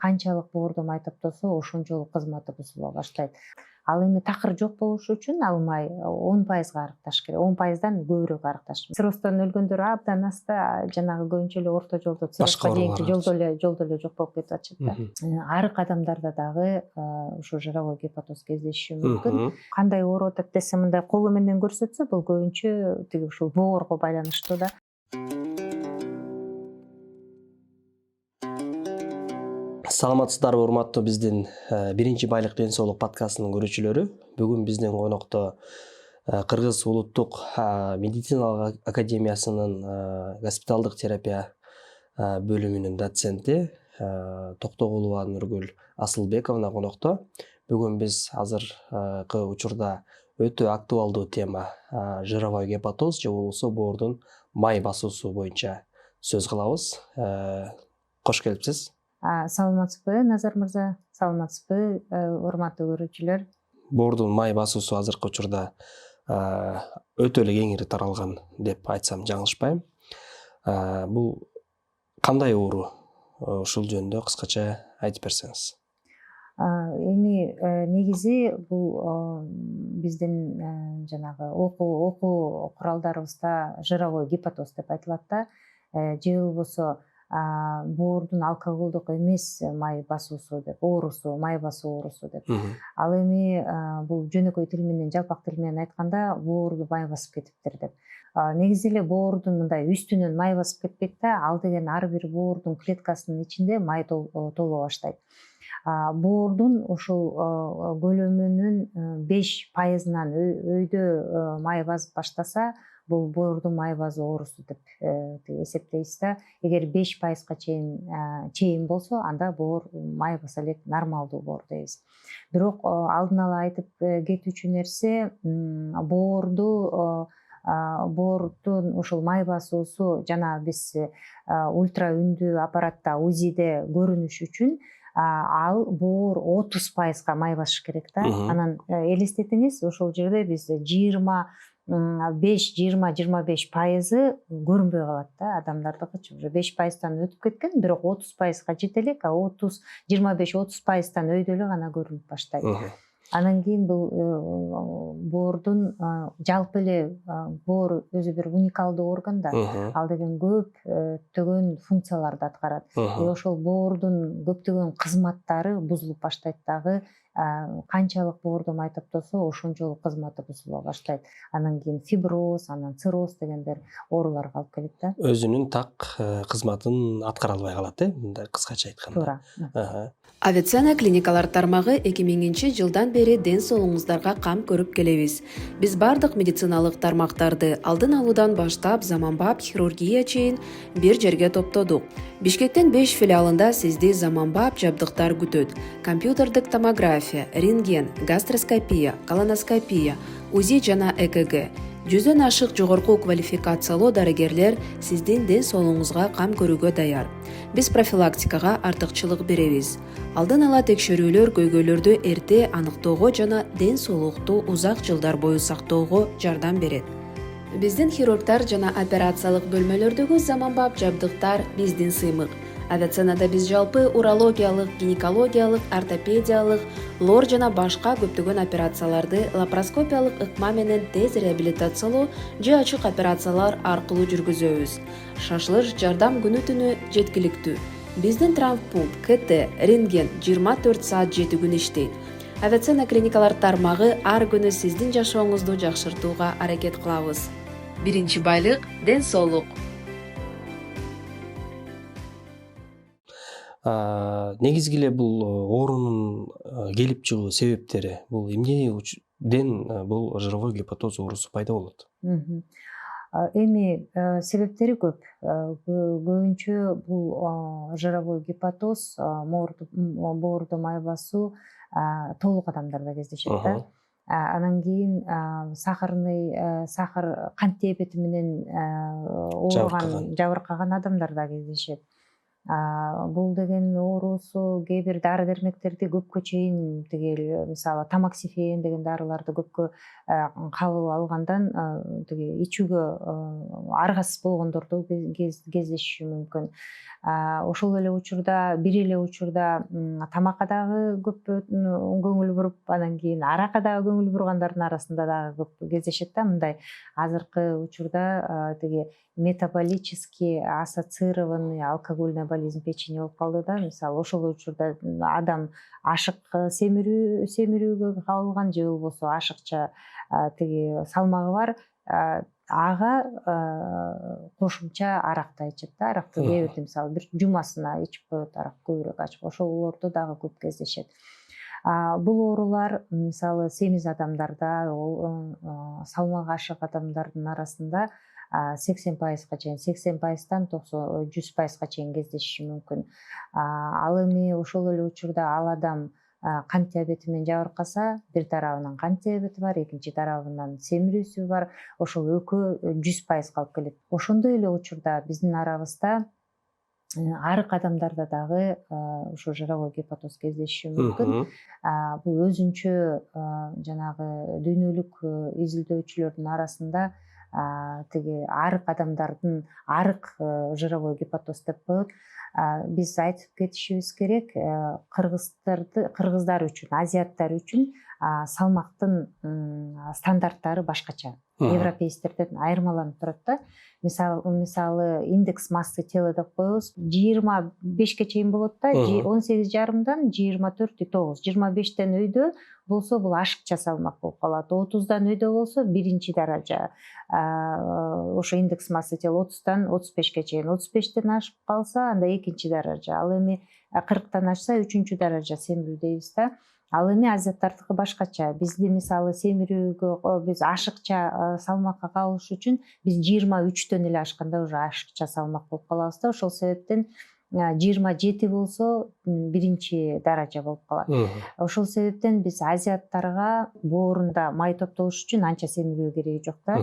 канчалык боорду май топтосо ошончолук кызматы бузула баштайт. Ал эми такыр жок болуш үчүн ал май 10%га арыкташ керек, 10%дан көбүрөөк арыкташ. Цирроздон өлгөндөр абдан аста, жанагы көбүнчө эле орто жолдо циррозго дейинки жолдо эле жок болуп кетип атышат да. Арык адамдарда дагы ушу жыравой гепатоз кездешиши мүмкүн. Кандай ооруп атат десе, мындай колу менен көрсөтсө, бул көбүнчө тиги ушул боорго байланыштуу да. Саламатсыздарбы урматтуу биздин биринчи байлык ден соолук подкастынын көрүүчүлөрү. Бүгүн биздин конокто Кыргыз улуттук медициналык академиясынын госпиталдык терапия бөлүмүнүн доценти Токтогулова Нургүл Асылбековна конокто. Бүгүн биз азыркы учурда өтө актуалдуу тема жыравой гепатоз же болбосо боордун май басуусу боюнча сөз кылабыз. Кош келипсиз. Саламатсызбы, Назар мырза? Саламатсызбы, урматтуу көрүүчүлөр? Боордун май басуусу азыркы учурда өтө эле кеңири таралган деп айтсам жаңылышпайм. Бул кандай оору? Ушул жөнүндө кыскача айтып берсеңиз. Эми негизи бул биздин жанагы окуу куралдарыбызда жыравой гепатоз деп айтылат да, же болбосо боордун алкоголдук эмес май басуусу деп, оорусу, май басуу оорусу деп. Ал эми бул жөнөкөй тил менен, жалпак тил менен айтканда боорду май басып кетиптир деп. Негизи эле боордун мындай үстүнөн май басып кетпейт да, ал деген ар бир боордун клеткасынын ичинде май толо баштайт. Боордун ушул көлөмүнүн 5%-нан өйдө май басып баштаса, бул боордун май басуу оорусу деп эсептейбиз да. Эгер 5%-га чейин болсо, анда боор май баса элек нормалдуу боор дейбиз. Бирок алдын ала айтып кетүүчү нерсе, боордун ушул май басуусу жана биз ультра үндүү аппаратта УЗИде көрүнүш үчүн ал боор 30%-га май басыш керек да. Анан элестетиңиз, ошол жерде биз 25% көрүнбөй калат да, адамдардыкычы уже 5%-дан өтүп кеткен, бирок 30%-га жете элек, 25-30%-дан өйдө эле гана көрүнүп баштайт. Анан кийин бул боордун жалпы эле боор өзү бир уникалдуу орган да. Ал деген көптөгөн функцияларды аткарат. Ошол боордун көптөгөн кызматтары бузулуп баштайт дагы. Канчалык боорду май топтосо, ошончолук кызматы бузула баштайт. Анан кийин фиброз, анан цирроз дегендер ооруларга алып келет да. Өзүнүн так кызматын аткара албай калат, мындай кыскача айтканда. Туура. Авицена клиникалар тармагы 2000-жылдан бери ден соолугуңуздарга кам көрүп келебиз. Биз бардык медициналык тармактарды алдын алуудан баштап заманбап хирургия чейин бир жерге топтодук. Бишкектин 5 филиалында сизди заманбап жабдыктар күтөт. Компьютердик томография, рентген, гастроскопия, колоноскопия, УЗИ жана ЭКГ. 100дөн ашык жогорку квалификациялуу дарыгерлер сиздин ден соолугуңузга кам көрүүгө даяр. Биз профилактикага артыкчылык беребиз. Алдын ала текшерүүлөр көйгөйлөрдү эрте аныктоого жана ден соолукту узак жылдар бою сактоого жардам берет. Биздин хирургдар жана операциялык бөлмөлөрдөгү заманбап жабдыктар биздин сыймык. Авиценада биз жалпы урологиялык, гинекологиялык, ортопедиялык, лор жана башка көптөгөн операцияларды лапароскопиялык ыкма менен тез реабилитациялоо же ачык операциялар аркылуу жүргүзөбүз. Шашылыш жардам күнү-түнү жеткиликтүү. Биздин травмпункт, КТ, рентген 24 саат 7 күн иштейт. Авицена клиникалар тармагы ар күнү сиздин жашооңузду жакшыртууга аракет кылабыз. Биринчи байлык – ден соолук. Негизги эле бул оорунун келип чыгуу себептери, бул эмнеден бул жыравой гепатоз оорусу пайда болот? Эми себептери көп. Көбүнчө бул жыравой гепатоз, боорду май басуу толук адамдарда кездешет да. Анан кийин сахар кант диабети менен ооруган, жабыркаган адамдарда кездешет. Бул деген оорусу кээ бир дары дармектерди көпкө чейин тигил, мисалы тамоксифен деген дарыларды көпкө кабыл алгандан ичүүгө аргасыз болгондордо кездешиши мүмкүн. ошол эле учурда бир эле учурда тамакка дагы көп көңүл буруп, анан кийин аракка дагы көңүл бургандардын арасында дагы көп кездешет да. Мындай азыркы учурда тиги метаболически ассоциированный алкогольный болезнь печени болуп калды да. Мисалы ошол учурда адам ашык семирүүгө кабылган же болбосо ашыкча тиги салмагы бар, ага кошумча аракты ичет да. Аракты кээ бирде мисалы бир жумасына ичип коет, арак көбүрөөк ачып, ошолорду дагы көп кездешет. Бул оорулар мисалы семиз адамдарда, салмагы ашык адамдардын арасында 80%га чейин, 80%тан 100%га чейин кездешиши мүмкүн. Ал эми ошол эле учурда ал адам кант диабети менен жабыркаса, бир тарабынан кант диабети бар, экинчи тарабынан семирүүсү бар, ошол экөө 100% алып келет. Ошондой эле учурда биздин арабызда арык адамдарда дагы ошо жыравой гепатоз кездешиши мүмкүн. Бул өзүнчө жанагы дүйнөлүк изилдөөчүлөрдүн арасында тиги арык адамдардын арык жыравой гепатоз деп коет. Биз айтып кетишибиз керек, кыргыздар үчүн, азиаттар үчүн салмактын стандарттары башкача. Европейцтерден айырмаланып турат да. Мисалы индекс массы тела деп коебуз, 25ке чейин болот да, 18,5дан 24,9, 25тен өйдө болсо бул ашыкча салмак болуп калат. 30дан өйдө болсо биринчи даража. Ошо индекс массы тела 30дан 35ке чейин, 35тен ашып калса анда экинчи даража. Ал эми 40тан ашса үчүнчү даража семирүү дейбиз да. Ал эми азиаттардыкы башкача. Бизди мисалы семирүүгө биз ашыкча салмакка кабылыш үчүн биз 23төн эле ашканда уже ашыкча салмак болуп калабыз да. Ошол себептен 27 болсо биринчи даража болуп калат. Ошол себептен биз азиаттарга боорунда май топтолуш үчүн анча семирүү кереги жок да.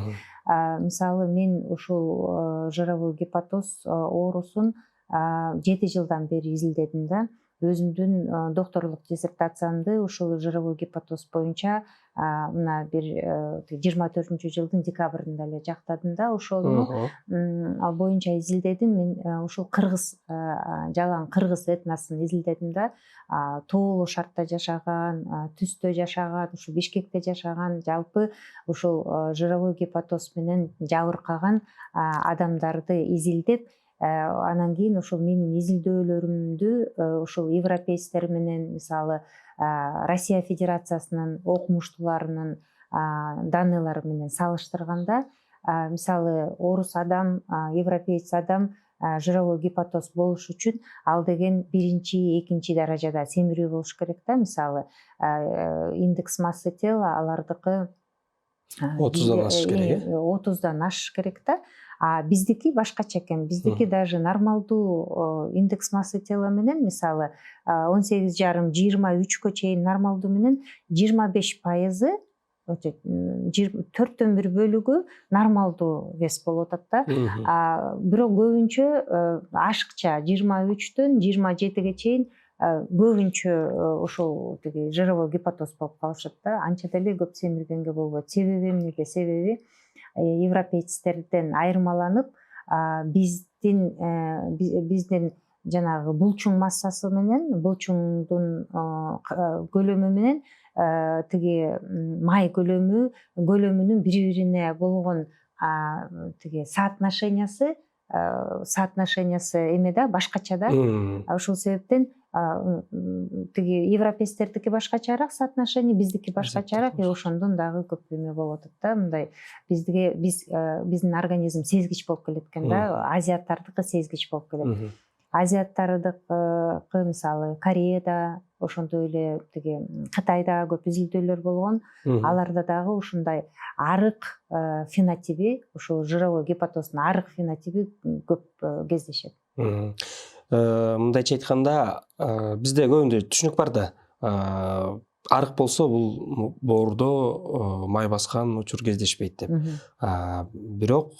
Мисалы мен ушул жыравой гепатоз оорусун 7 жылдан бери изилдедим да. Өзүмдүн докторлук диссертациямды ушул жыравой гепатоз боюнча мына бир 24-жылдын декабрында эле жактадым да. Ошону боюнча изилдедим. Мен ушул кыргыз, жалаң кыргыз этносын изилдедим да. Тоолуу шартта жашаган, түстө жашаган, ушу Бишкекте жашаган, жалпы ушул жыравой гепатоз менен жабыркаган адамдарды изилдеп, анан кийин ошол менин изилдөөлөрүмдү ошол европейцтер менен, мисалы Россия Федерациясынын окумуштууларынын данныйлары менен салыштырганда, мисалы орус адам, европейц адам жыравой гепатоз болуш үчүн ал деген биринчи, экинчи даражада семирүү болуш керек да. Мисалы индекс массы тела алардыкы 30дан ашыш керек, 30дан ашыш керек да. Биздики башкача экен. Биздики даже нормалдуу индекс массы тела менен, мисалы 18,5-23кө чейин нормалдуу менен 25%, 4төн 1 бөлүгү нормалдуу вес болуп атат да. Бирок көбүнчө ашыкча 23төн 27ге чейин көбүнчө ошол тиги жыравой гепатоз болуп калышат да. Анча деле көп семиргенге болбойт. Себеби эмнеде? Себеби европейцтерден айырмаланып, биздин жанагы булчуң массасы менен, булчуңдун көлөмү менен тиги май көлөмүнүн бири-бирине болгон тиги соотношениясы эме да, башкача да. Ошол себептен тиги европейцтердики башкачараак соотношение, биздики башкачараак, ошондон дагы көп эме болуп атат да. Мындай биздин организм сезгич болуп келет экен да, азиаттардыкы сезгич болуп келет. Азиаттардыкы мисалы Кореяда, ошондой эле тиги Кытайда көп изилдөөлөр болгон. Аларда дагы ушундай арык фенотипи, ошол жыравой гепатоздун арык фенотипи көп кездешет. Мындайча айтканда, бизде көбүндө түшүнүк бар да. Арык болсо бул боордо май баскан учур кездешпейт деп. Бирок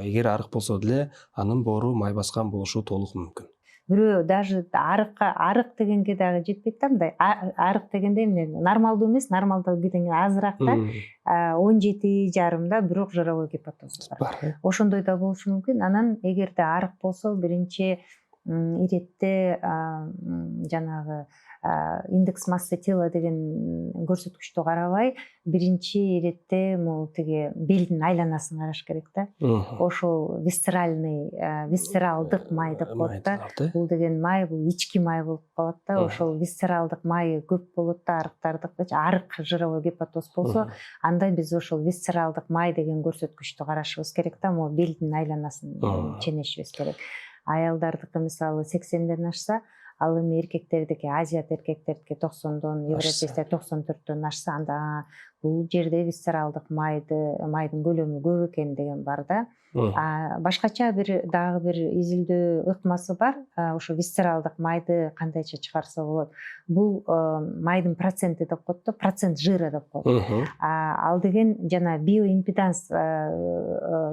эгер арык болсо деле анын боору май баскан болушу толук мүмкүн. Бирөө даже арык дегенге дагы жетпейт да. Мындай арык дегенде эмне? Нормалдуу эмес, нормалдуудан азыраак да. 17,5 да, бирок жыравой гепатоз бар. Ошондой да болушу мүмкүн. Анан эгерде арык болсо биринчи иретте жанагы индекс массы тела деген көрсөткүчтү карабай биринчи иретте могу тиги белдин айланасын караш керек да. Ошол висцералдык май деп коет да. Бул деген май бул ички май болуп калат да. Ошол висцералдык майы көп болот да, арыктардыкычы. Арык жировой гепатоз болсо, анда биз ошол висцералдык май деген көрсөткүчтү карашыбыз керек да. Могу белдин айланасын ченешибиз керек. Аялдардыкы мисалы 80ден ашса, ал эми эркектердики, азиат эркектердики 90дон, европейский 94дөн ашса, анда бул жерде висцералдык майдын көлөмү көп экен деген бар да. Башкача дагы бир изилдөө ыкмасы бар. Ошо висцералдык майды кандайча чыгарса болот. Бул майдын проценти деп коет да, процент жира деп коет. Ал деген жана биоимпеданс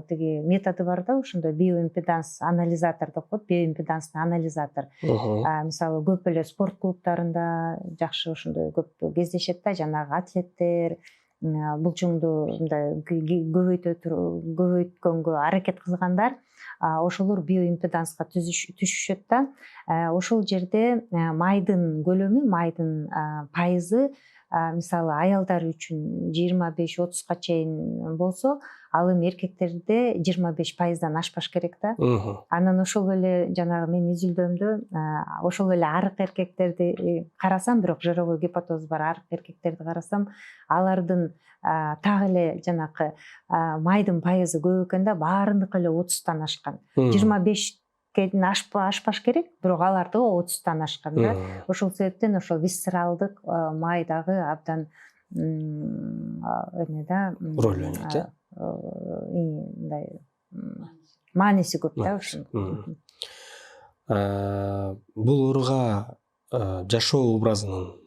тиги методу бар да, ошондой биоимпеданс анализатор деп коет, биоимпедансный анализатор. Мисалы көп эле спорт клубтарында жакшы ошондой көп кездешет да, жанагы атлеттер булчуңду мындай көбөйткөнгө аракет кылгандар, ошолор биоимпеданска түшүшөт да. Ошол жерде майдын көлөмү, майдын пайызы мисалы аялдар үчүн 25-30га чейин болсо, ал эми эркектерде 25%дан ашпаш керек да. Анан ошол эле жанагы мен изилдөөмдө ошол эле арык эркектерди карасам, бирок жировой гепатоз бар арык эркектерди карасам, алардын так эле жанакы майдын пайызы көп экен да, баарындыкы эле 30тан ашкан. 25 ашпаш керек, бирок аларды 30тан ашкан да. Ошол себептен ошол висцералдык май дагы абдан эме да, роль ойнойт, мындай мааниси көп да ошо. Бул ооруга жашоо образынын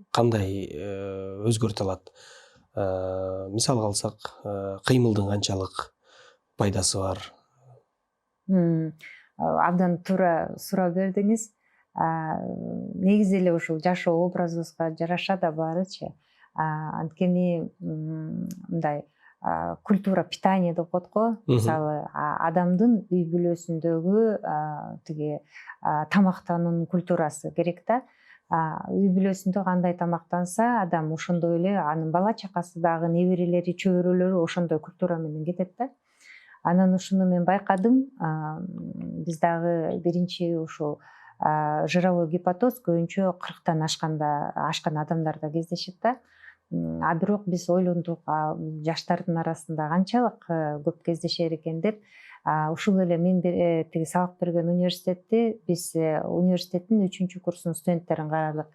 кандай өзгөртө алат? Мисалга алсак, кыймылдын канчалык пайдасы бар? Абдан туура суроо бердиңиз. Негизи эле ушул жашоо образыбызга жараша да баарычы. Анткени мындай культура питания деп коет го. Мисалы адамдын үй бүлөсүндөгү тиги тамактануунун культурасы керек да. Үй бүлөсүндө кандай тамактанса, адам ошондой эле анын бала чакасы дагы, неберелери, чөбөрөлөрү ошондой культура менен кетет да. Анан ушуну мен байкадым. Биз дагы биринчи ушул жировой гепатоз көбүнчө 40тан ашкан адамдарда кездешет да. Бирок биз ойлондук, жаштардын арасында канчалык көп кездешер экен деп. Ушул эле мен тиги сабак берген университетти биз университеттин 3-курсунун студенттерин карадык.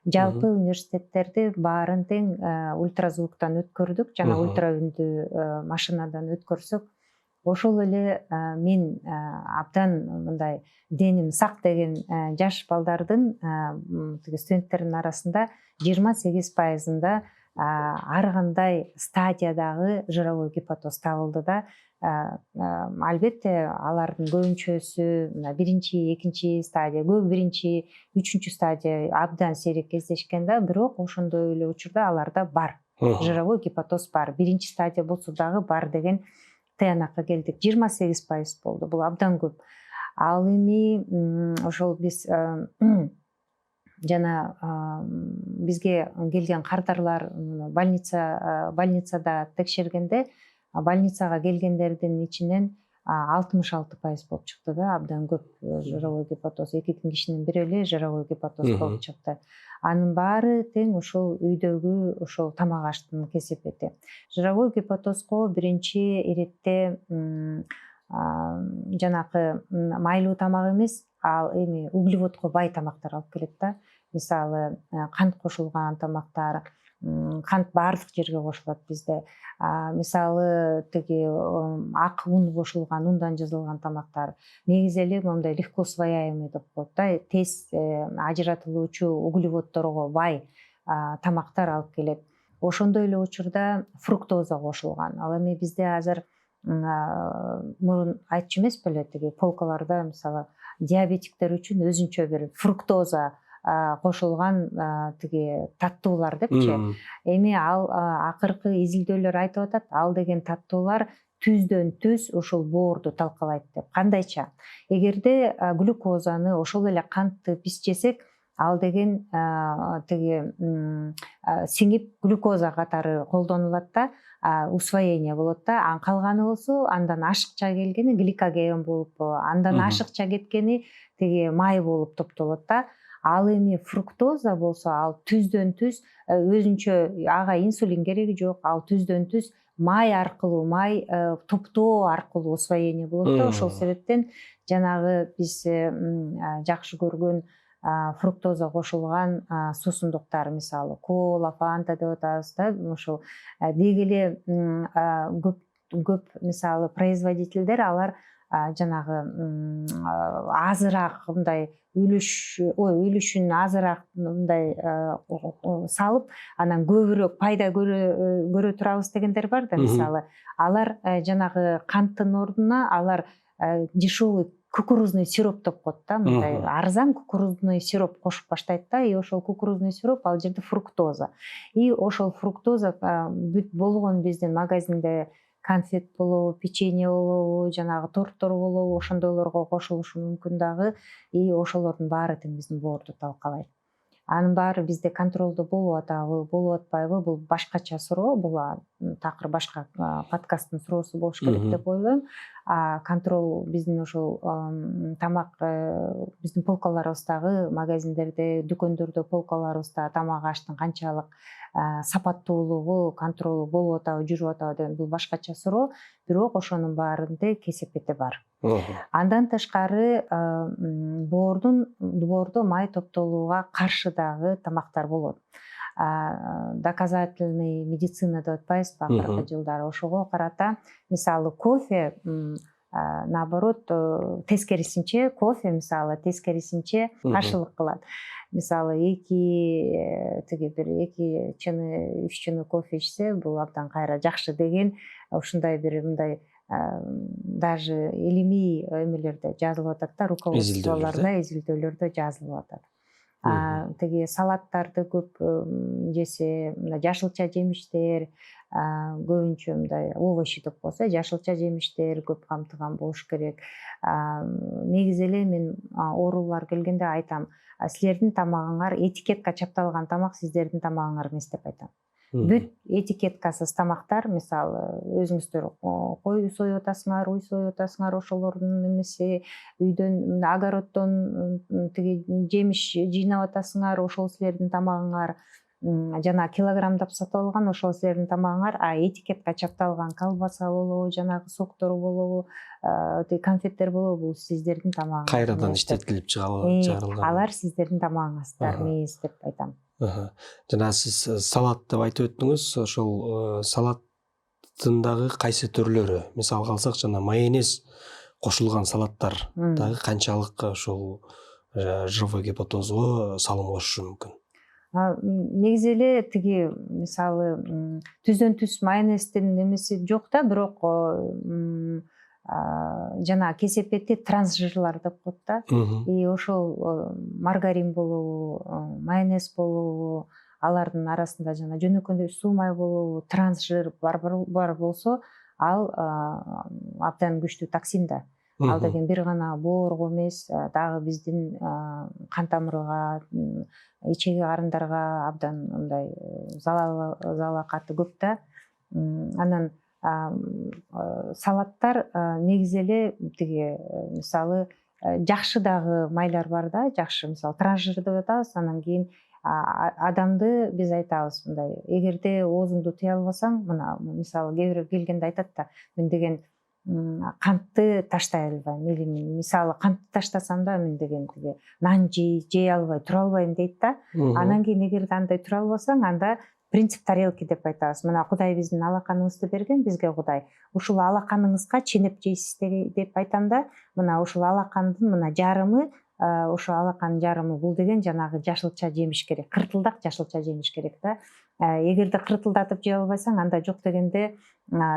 Жалпы университеттерди баарын тең ультразвуктан өткөрдүк, жана ультра үндүү машинадан өткөрсөк, ошол эле мен абдан мындай деним сак деген жаш балдардын тиги студенттердин арасында 28%-ында ар кандай стадиядагы жировой гепатоз табылды да. Албетте алардын көбүнчөсү биринчи, экинчи стадия, көп биринчи, үчүнчү стадия абдан сейрек кездешкен да, бирок ошондой эле учурда аларда бар. Жировой гепатоз бар. Биринчи стадия болсо дагы бар деген тыянакка келдик. 28% болду. Бул абдан көп. Ал эми ошол биз жана бизге келген кардарлар больницада текшергенде, больницага келгендердин ичинен 66% болуп чыкты да, абдан көп жировой гепатоз. 2 кишинин бири эле жировой гепатоз болуп чыкты. Анын баары тең ошол үйдөгү ошол тамак аштын кесепети. Жировой гепатозго биринчи иретте жанакы майлуу тамак эмес, ал эми углеводко бай тамактар алып келет да. Мисалы кант кошулган тамактар, кант баардык жерге кошулат бизде. Мисалы тиги ак ун кошулган, ундан жасалган тамактар. Негизи эле мондай легко усвояемый деп коет да, тез ажыратылуучу углеводдорго бай тамактар алып келет. Ошондой эле учурда фруктоза кошулган. Ал эми бизде азыр мурун айтчу эмес беле, тиги полкаларда мисалы диабетиктер үчүн өзүнчө бир фруктоза кошулган тиги таттуулар депчи. Эми ал акыркы изилдөөлөр айтып атат, ал деген таттуулар түздөн түз ушул боорду талкалайт деп. Кандайча? Эгерде глюкозаны ошол эле кантты биз жесек, ал деген тиги сиңип глюкоза катары колдонулат да, усвоение болот да. Калганы болсо андан ашыкча келгени гликоген болуп, андан ашыкча кеткени тиги май болуп топтолот да. Ал эми фруктоза болсо ал түздөн түз өзүнчө ага инсулин кереги жок. Ал түздөн түз май аркылуу, май топтоо аркылуу усвоение болот да. Ошол себептен жанагы биз жакшы көргөн фруктоза кошулган суусундуктар, мисалы кола, фанта деп атабыз да, ошол деги эле көп мисалы производительдер алар жанагы азыраак мындай үлүшүн азыраак мындай салып, анан көбүрөөк пайда көрө турабыз дегендер бар да, мисалы. Алар жанагы канттын ордуна алар дешевый кукурузный сироп деп коет да, мындай арзан кукурузный сироп кошуп баштайт да, и ошол кукурузный сироп ал жерде фруктоза. И ошол фруктоза бүт болгон биздин магазинде конфет болобу, печенье болобу, жанагы торттор болобу, ошондойлорго кошулушу мүмкүн дагы, и ошолордун баары тең биздин боорду талкалайт. Анын баары бизде контролдо болуп атабы, болуп атпайбы, бул башкача суроо, бул такыр башка подкасттын суроосу болуш керек деп ойлойм. Контрол биздин ошол тамак биздин полкаларыбыздагы, магазиндерде, дүкөндөрдө полкаларыбызда тамак аштын канчалык сапаттуулугу, контролу болуп атабы, жүрүп атабы деген бул башкача суроо, бирок ошонун баарында кесепети бар. Андан тышкары боордо май топтолууга каршы дагы тамактар болот. Доказательный медицина деп атпайбызбы акыркы жылдары, ошого карата мисалы кофе наоборот тескерисинче, кофе мисалы тескерисинче каршылык кылат. Мисалы 2 чыны 3 чыны кофе ичсе, бул абдан кайра жакшы деген ушундай бир мындай даже илимий эмелерде жазылып атат да, руководстволордо, изилдөөлөрдө жазылып атат. Тиги салаттарды көп жесе, жашылча жемиштер, көбүнчө мындай овощи деп коебуз, жашылча жемиштер көп камтыган болуш керек. Негизи эле мен оорулар келгенде айтам, силердин тамагыңар этикетка чапталган тамак сиздердин тамагыңар эмес деп айтам. Бүт этикеткасыз тамактар, мисалы өзүңүздөр кой союп атасыңар, уй союп атасыңар, ошолордун эмеси, үйдөн огороддон тиги жемиш жыйнап атасыңар, ошол силердин тамагыңар. Жана килограммдап сатып алган ошол силердин тамагыңар, этикетка чапталган колбаса болобу, жанагы соктор болобу, конфеттер болобу, бул сиздердин тамагыңар. Кайрадан иштетилип чыгарылган. Алар сиздердин тамагыңыздар эмес деп айтам. Жана сиз салат деп айтып өттүңүз, ошол салаттын кайсы түрлөрү, мисалы алсак жана майонез кошулган салаттар дагы канчалык ошол жировой гепатозго салым кошушу мүмкүн? Негизи эле тиги мисалы түздөн түз майонездин эмеси жок да, бирок жана кесепети трансжирлар деп коет да. И ошол маргарин болобу, майонез болобу, алардын арасында жана жөнөкөй суу май болобу, трансжир бар болсо, ал абдан күчтүү токсин да. Ал деген бир гана боорго эмес, дагы биздин кан тамырга, ичеги карындарга абдан мындай залакаты көп да. Анан салаттар негизи эле тиги мисалы жакшы дагы майлар бар да, жакшы мисалы трансжир деп атабыз. Анан кийин адамды биз айтабыз мындай, эгерде оозуңду тыя албасаң, мына мисалы кээ бирөө келгенде айтат да, мен деген кантты таштай албайм, или мисалы кантты таштасам да мен деген тиги нан жей албай тура албайм дейт да. Анан кийин эгерде андай тура албасаң, анда принцип тарелки деп айтабыз. Мына Кудай биздин алаканыбызды берген, бизге Кудай. Ушул алаканыңызга ченеп жейсиз деп айтам да. Мына ушул алакандын мына жарымы, ошо алаканын жарымы бул деген жанагы жашылча жемиш керек, кыртылдак жашылча жемиш керек да. Эгерде кыртылдатып жей албайсаң, анда жок дегенде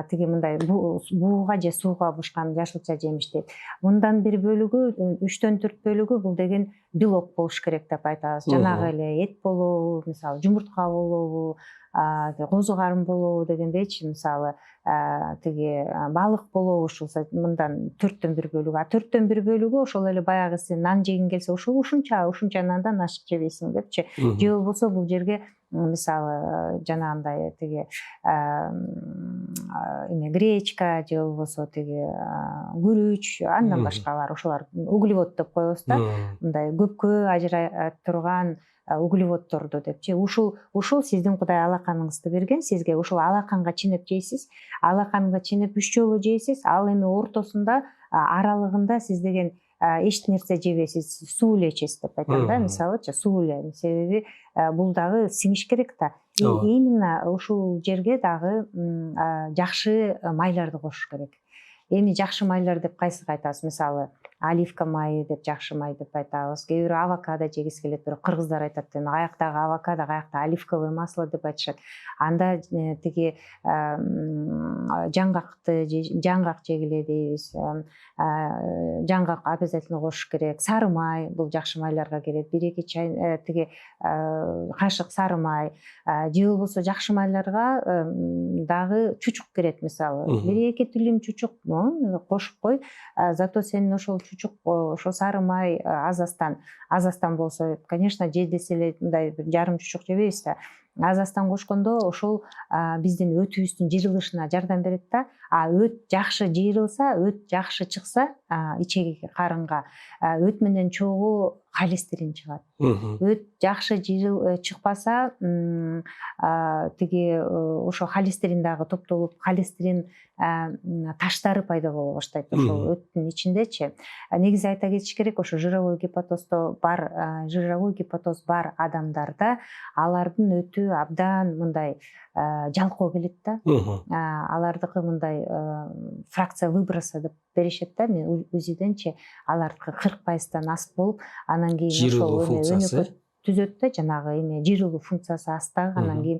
тиги мындай бууга же сууга бушкан жашылча жемиш дейт. Мындан бир бөлүгү, 3-4 бөлүгү бул деген белок болуш керек деп айтабыз. Жанагы эле эт болобу, мисалы жумуртка болобу, козу карын болобу дегендейчи, мисалы тиги балык болобу, ушул мындан 4-1 бөлүгү. А 4-1 бөлүгү ошол эле баягы сен нан жегиң келсе, ушул ушунча нандан ашык жебейсиң депчи. Же болбосо бул жерге мисалы жанагындай тиги гречка же болбосо тиги күрүч, андан башкалар, ошолар углевод деп коебуз да. Мындай көпкө ажырай турган углеводдорду депчи. Ушул сиздин Кудай алаканыңызды берген, сизге ушул алаканга ченеп жейсиз. Алаканга ченеп 3 жолу жейсиз. Ал эми ортосунда, аралыгында сиз деген эч нерсе жебейсиз, суу эле ичесиз деп айтам да, мисалычы, суу эле. Себеби бул дагы сиңиш керек да. Именно ушул жерге дагы жакшы майларды кошуш керек. Эми жакшы майлар деп кайсыга айтабыз? Мисалы оливка майы деп жакшы май деп айтабыз. Кээ бирөө авокадо жегиси келет, бирок кыргыздар айтат, эми каяктагы авокадо, каякта оливковое масло деп айтышат. Анда тиги жаңгак жегиле дейбиз. Жаңгак обязательно кошуш керек. Сары май бул жакшы майларга кирет. 1-2 чай тиги кашык сары май. Же болбосо жакшы майларга дагы чучук кирет, мисалы. 1-2 тилим чучук кошуп кой. Зато сенин ошол чучук, ошо сары май азастан болсо, конечно, же десе эле мындай жарым чучук жебейбиз да. Азастан кошкондо ошол биздин өтүбүздүн жыйрылышына жардам берет да. Өт жакшы жыйрылса, өт жакшы чыкса, ичеги карынга өт менен чогуу холестерин чыгат. Өт жакшы чыкпаса, тиги ошо холестерин дагы топтолуп, холестерин таштары пайда боло баштайт ошол өттүн ичиндечи. Негизи айта кетиш керек, ошо жировой гепатоз бар адамдарда алардын өтү абдан мындай жалкоо келет да. Алардыкы мындай фракция выброса деп беришет да, мен УЗИденчи алардыкы 40% аз болуп, анан кийин ошол өнөкөт түзөт да, жанагы жыйрылуу функциясы астагы, анан кийин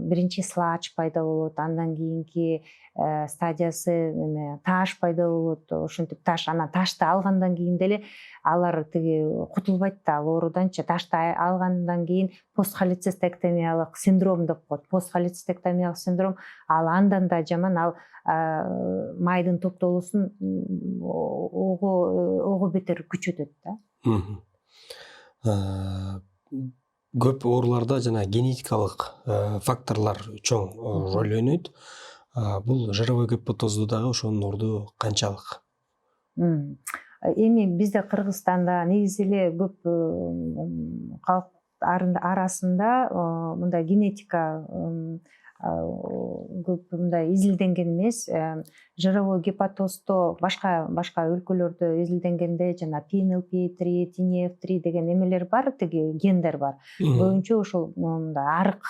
биринчи слач пайда болот, андан кийинки стадиясы таш пайда болот, ошентип анан ташты алгандан кийин деле алар тиги кутулбайт да ал ооруданчы. Ташты алгандан кийин постхолецистектомиялык синдром деп коет. Постхолецистектомиялык синдром ал андан да жаман, ал майдын топтолуусун ого бетер күчөтөт да. Көп ооруларда жана генетикалык факторлор чоң роль ойнойт. Бул жировой гепатозду дагы ошонун орду канчалык? Эми бизде Кыргызстанда негизи эле көп калк арасында мындай генетика көп мындай изилденген эмес. Жировой гепатоздо башка өлкөлөрдө изилденгенде жана PNLP3, TNF3 деген эмелер бар, тиги гендер бар. Көбүнчө ошол мындай арык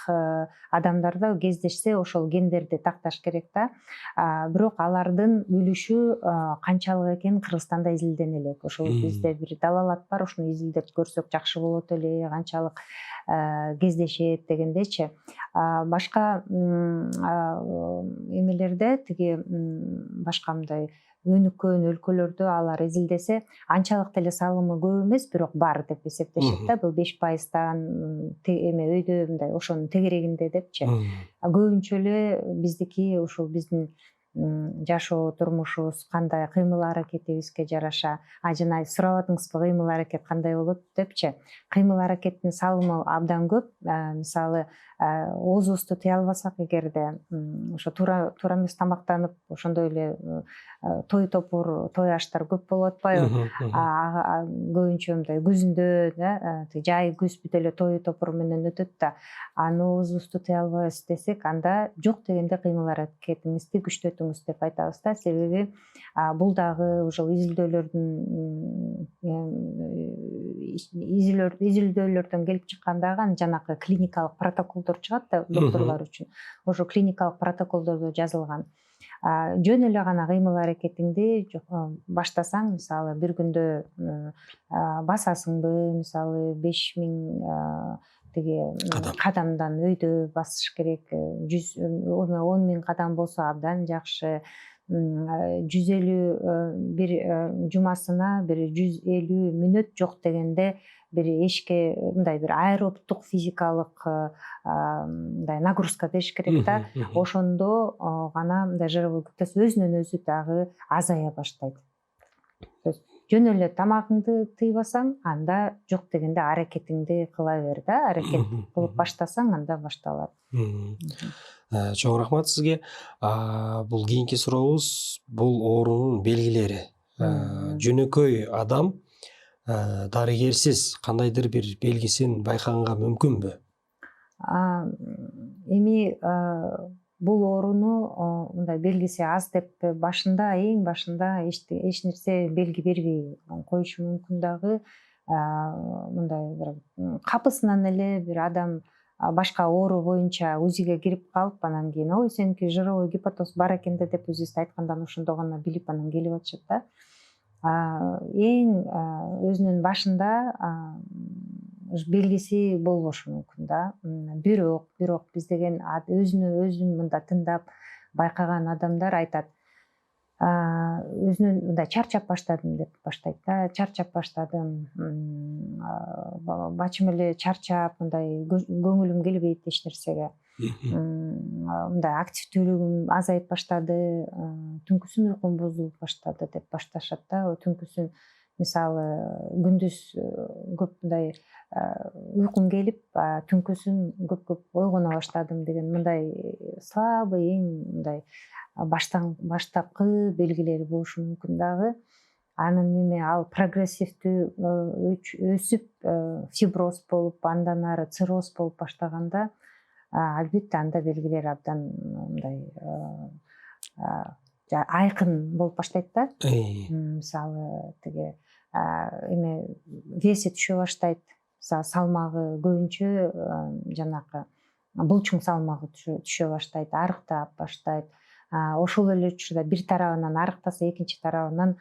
адамдарда кездешсе ошол гендерди такташ керек да. Бирок алардын үлүшү канчалык экени Кыргызстанда изилдене элек. Ошол бизде бир далалат бар, ошону изилдеп көрсөк жакшы болот эле, канчалык кездешет дегендечи. Башка эмелерде тиги башка мындай өнүккөн өлкөлөрдө алар изилдесе анчалык деле салымы көп эмес, бирок бар деп эсептешет да. Бул 5%-тан өйдө мындай ошонун тегерегинде депчи. Көбүнчө эле биздики ушул биздин жашоо турмушубуз кандай, кыймыл аракетибизге жараша, жана сурап атыңызбы кыймыл аракет кандай болот депчи. Кыймыл аракеттин салымы абдан көп. Мисалы оозубузду тыя албасак эгерде, ошо туура эмес тамактанып, ошондой эле той топур, той аштар көп болуп атпайбы? Көбүнчө мындай күзүндө, жай күз бүт эле той топур менен өтөт да. Аны оозубузду тыя албайбыз десек, анда жок дегенде кыймыл аракетиңизди күчтөтүңүз деп айтабыз да. Себеби бул дагы ошол изилдөөлөрдөн келип чыккандагы жанакы клиникалык протоколдор чыгат да докторлор үчүн. Ошо клиникалык протоколдордо жазылган. Жөн эле гана кыймыл аракетиңди баштасаң, мисалы бир күндө басасыңбы, мисалы 5000 тиги кадамдан өйдө басыш керек, 10 000 кадам болсо абдан жакшы. 150 бир жумасына бир 150 мүнөт жок дегенде бир эшикке мындай бир аэробдук физикалык мындай нагрузка бериш керек да. Ошондо гана мындай жировой гипотоз өзүнөн өзү дагы азая баштайт. Жөн эле тамагыңды тыйбасаң, анда жок дегенде аракетиңди кыла бер да, аракет кылып баштасаң, анда башталат. Чоң рахмат сизге. Бул кийинки сурообуз бул оорунун белгилери. Жөнөкөй адам дарыгерсиз кандайдыр бир белгисин байкаганга мүмкүнбү? Эми бул ооруну мындай белгиси аз деп эң башында эч нерсе белги бербей коюшу мүмкүн дагы. Мындай бир капысынан эле бир адам башка оору боюнча УЗИге кирип калып, анан кийин ой сеники жировой гипотоз бар экен да деп УЗИст айткандан ошондо гана билип анан келип атышат да. Эң өзүнүн башында белгиси болбошу мүмкүн да. Бирок биз деген өзүн мында тыңдап байкаган адамдар айтат, өзүнүн мындай чарчап баштадым деп баштайт да. Чарчап баштадым, бачым эле чарчап, мындай көңүлүм келбейт эч нерсеге. Мындай активдүүлүгүм азайып баштады, түнкүсүн уйкум бузулуп баштады деп башташат да. Түнкүсүн мисалы күндүз көп мындай уйкум келип, түнкүсүн көп ойгоно баштадым деген мындай слабый, эң мындай баштапкы белгилери болушу мүмкүн дагы. Анын ал прогрессивдүү өсүп, фиброз болуп, андан ары цирроз болуп баштаганда, албетте анда белгилер абдан мындай айкын болуп баштайт да. Мисалы тиги веси түшө баштайт, салмагы көбүнчө жанакы булчуң салмагы түшө баштайт, арыктап баштайт. Ошол эле учурда бир тарабынан арыктаса, экинчи тарабынан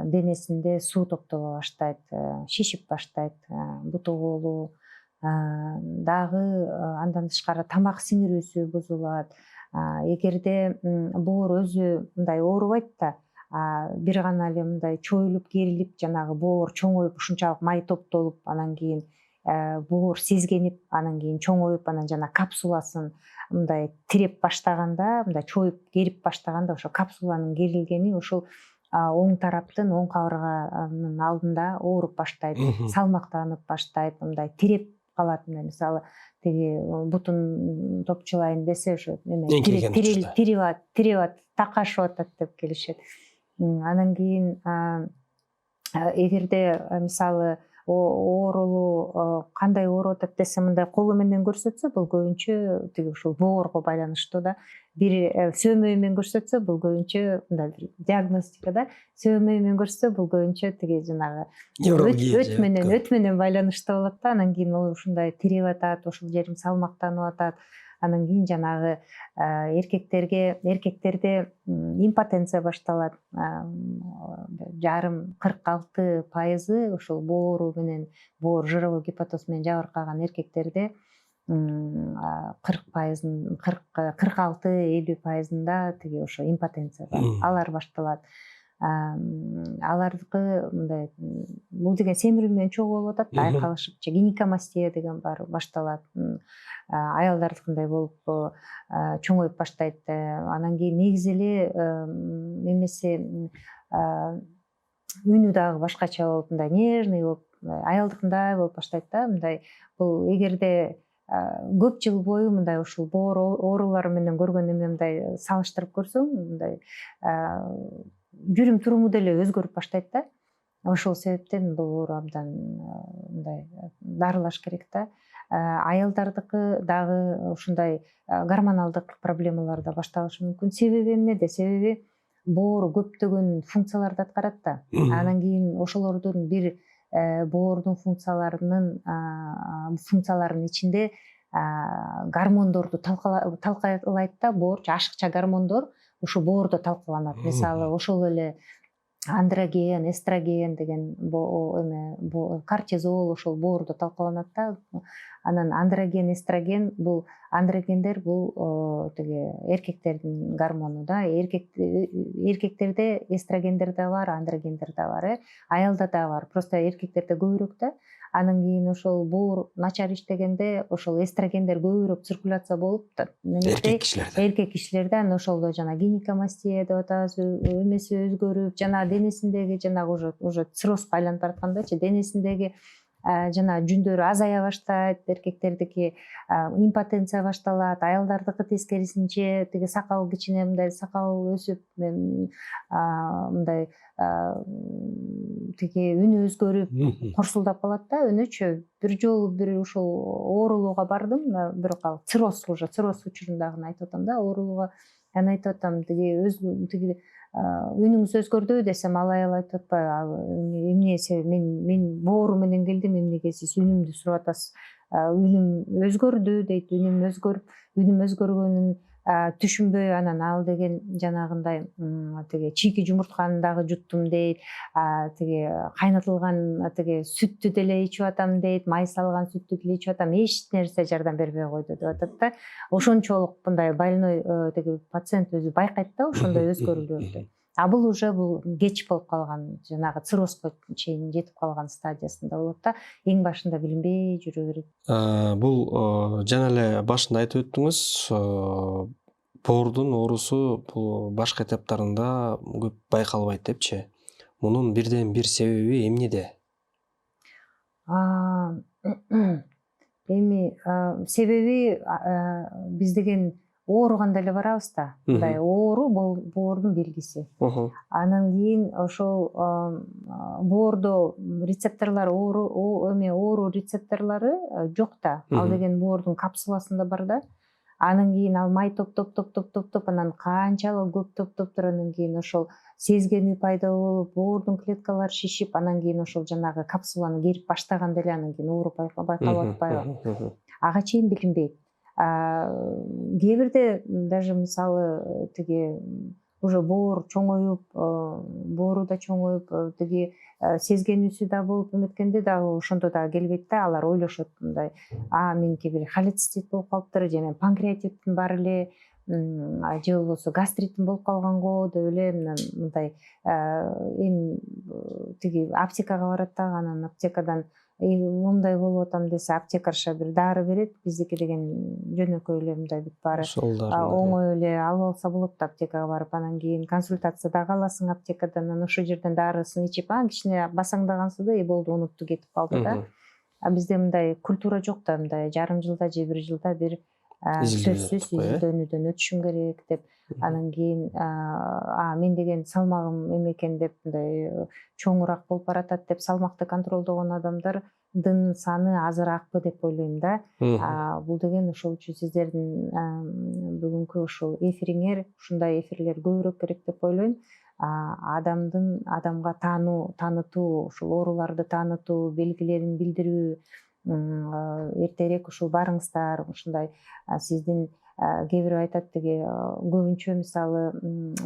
денесинде суу топтоло баштайт, шишип баштайт, буту коолуу, дагы андан тышкары тамак сиңирүүсү бузулат. Эгерде боор өзү мындай оорубайт да, бир гана эле мындай чоюлуп керилип, жанагы боор чоңоюп, ушунчалык май топтолуп, анан кийин боор сезгенип, анан кийин чоңоюп, анан жана капсуласын мындай тиреп баштаганда, мындай чоюп керип баштаганда, ошо капсуланын керилгени ошол оң тараптын, оң кабырганын алдында ооруп баштайт, салмактанып баштайт, мындай тиреп калат. Мисалы тиги бутун топчулайын десе, ошо тиреп такашып атат деп келишет. Анан кийин эгерде мисалы оорулуу кандай ооруп атат десе, мындай колу менен көрсөтсө, бул көбүнчө тиги ушул боорго байланыштуу да. Бир сөөмөй менен көрсөтсө, бул көбүнчө мындай бир диагностика да. Сөөмөй менен көрсөтсө, бул көбүнчө тиги жанагы өт менен байланыштуу болот да. Анан кийин ушундай тиреп атат, ошол жерим салмактанып атат. Анан кийин жанагы эркектерде импотенция башталат. Жарым 46% ушул боору менен, боор жировой гипотоз менен жабыркаган эркектерде 46-50%да тиги ошо импотенция бар. Алар башталат. Алардыкы мындай, бул деген семирүү менен чогуу болуп атат, айкалышып, гинекомастия деген бар, башталат. Аялдардыкындай болуп чоңоюп баштайт. Анан кийин негизи эле эмеси үнү дагы башкача болуп, мындай нежный болуп, аялдыкындай болуп баштайт да. Мындай бул эгерде көп жыл бою мындай ушул боор оорулары менен көргөн эме мындай салыштырып көрсөң, мындай жүрүм туруму деле өзгөрүп баштайт да. Ошол себептен бул оору абдан мындай дарылаш керек да. Аялдардыкы дагы ушундай гормоналдык проблемалар да башталышы мүмкүн. Себеби эмнеде? Себеби боор көптөгөн функцияларды аткарат да. Анан кийин ошолордун бир боордун функцияларынын ичинде гормондорду талкалайт да. Боорчу ашыкча гормондор ушу боордо талкаланат. Мисалы ошол эле андроген, эстроген деген кортизол ошол боордо талкаланат да. Анан андроген, эстроген бул андрогендер бул тиги эркектердин гормону да. Эркектерде эстрогендер да бар, андрогендер да бар, аялда да бар. Просто эркектерде көбүрөөк да. Анан кийин ошол боор начар иштегенде ошол эстрогендер көбүрөөк циркуляция болуп эркек кишилерде анан ошолдо жана гинекомастия деп атабыз, эмеси өзгөрүп, жана денесиндеги жанагы уже циррозго айланып бараткандачы, денесиндеги жана жүндөр азая баштайт, эркектердики импотенция башталат, аялдардыкы тескерисинче тиги сакал кичине мындай сакал өсүп мындай тиги үнү өзгөрүп корсулдап калат да, өнөчө. Бир жолу бир ушул оорулууга бардым, бирок ал цирроз учурундагыны айтып атам да, оорулууга. Анан айтып атам, тиги үнүңүз өзгөрдү десем, ал аял айтып атпайбы, эмнеси мен боору менен келдим, эмнеге сиз үнүмдү сурап атасыз? Үнүм өзгөрдү дейт, үнүм өзгөргөнүн түшүнбөй, анан ал деген жанагындай тиги чийки жумуртканы дагы жуттум дейт, тиги кайнатылган тиги сүттү деле ичип атам дейт, май салган сүттү деле ичип атам, эч нерсе жардам бербей койду деп атат да. Ошончолук мындай больной тиги пациент өзү байкайт да ошондой өзгөрүүлөрдү. Бул уже кеч болуп калган, жанагы циррозго чейин жетип калган стадиясында болот да. Эң башында билинбей жүрө берет. Бул жана эле башында айтып өттүңүз, боордун оорусу бул башкы этаптарында көп байкалбайт депчи. Мунун бирден бир себеби эмнеде? Эми себеби биз деген ооруганда эле барабыз да. Мындай оору боордун белгиси. Анан кийин ошол боордо рецепторлор оору рецепторлору жок да. Ал деген боордун капсуласында бар да. Анан кийин ал май топ, анан канчалык көп топтоптур, анан кийин ошол сезгенүү пайда болуп, боордун клеткалары шишип, анан кийин ошол жанагы капсуланы керип баштаганда эле анан кийин оору байкалып атпайбы? Ага чейин билинбейт. Кээ бирде даже мисалы тиги уже боор чоңоюп, боору да чоңоюп, тиги сезгенүүсү да болуп эметкенде дагы ошондо дагы келбейт да. Алар ойлошот мындай, меники бир холецистит болуп калыптыр, же мен панкреатиттин бар эле, же болбосо гастритим болуп калганго деп эле мындай эми тиги аптекага барат дагы, анан аптекадан мындай болуп атам десе, аптекарша бир дары берет. Биздики деген жөнөкөй эле мындай бүт баары оңой эле алып алса болот да, аптекага барып, анан кийин консультация дагы аласың аптекадан, анан ошол жерден дарысын ичип, кичине басаңдагансыз болду, унутту, кетип калды да. Бизде мындай культура жок да, мындай жарым жылда же бир жылда бир сөзсүз изилдөөнүдөн өтүшүм керек деп. Анан кийин мен деген салмагым эме экен деп, мындай чоңураак болуп баратат деп салмакты контролдогон адамдардын саны азыраакпы деп ойлойм да. Бул деген ошол үчүн сиздердин бүгүнкү ушул эфириңер, ушундай эфирлер көбүрөөк керек деп ойлойм. Адамга таанытуу, ушул ооруларды таанытуу, белгилерин билдирүү, эртерээк ушул барыңыздар, ушундай сиздин кээ бирөө айтат тиги көбүнчө мисалы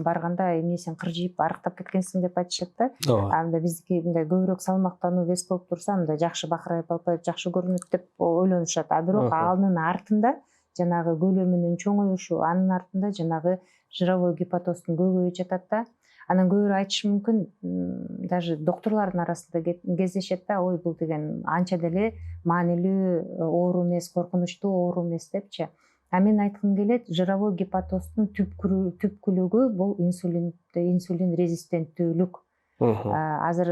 барганда эмнесиң кыржыйып арыктап кеткенсиң деп айтышат да. Анда биздики мындай көбүрөөк салмактануу вес болуп турса, мындай жакшы бакырайып алпайып жакшы көрүнөт деп ойлонушат. Бирок анын артында жанагы көлөмүнүн чоңоюшу, анын артында жанагы жировой гепатоздун көбөйүп жатат да. Анан көбүрөө айтышы мүмкүн, даже докторлордун арасында кездешет да, ой бул деген анча деле маанилүү оору эмес, коркунучтуу оору эмес депчи. Мен айткым келет, жировой гепатоздун түпкүлүгү бул инсулин резистенттүүлүк. Азыр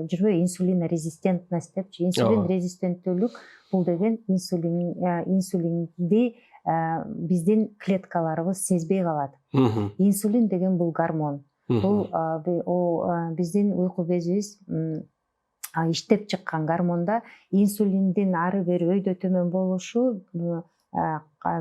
жүрбөй инсулинорезистентность депчи. Инсулин резистенттүүлүк бул деген инсулинди биздин клеткаларыбыз сезбей калат. Инсулин деген бул гормон. Бул биздин уйку безибиз иштеп чыккан гормонда инсулиндин ары бери өйдө төмөн болушу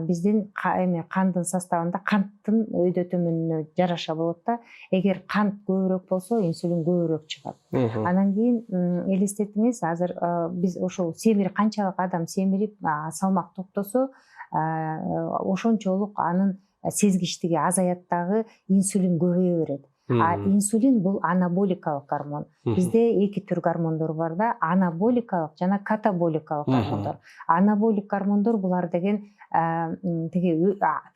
биздин кандын составында канттын өйдө төмөнүнө жараша болот да. Эгер кант көбүрөөк болсо, инсулин көбүрөөк чыгат. Анан кийин элестетиңиз, азыр биз ошол канчалык адам семирип салмак токтосо, ошончолук анын сезгичтиги азаят дагы, инсулин көбөйө берет. Инсулин бул анаболикалык гормон. Бизде эки түр гормондор бар да, анаболикалык жана катаболикалык гормондор. Анаболик гормондор булар деген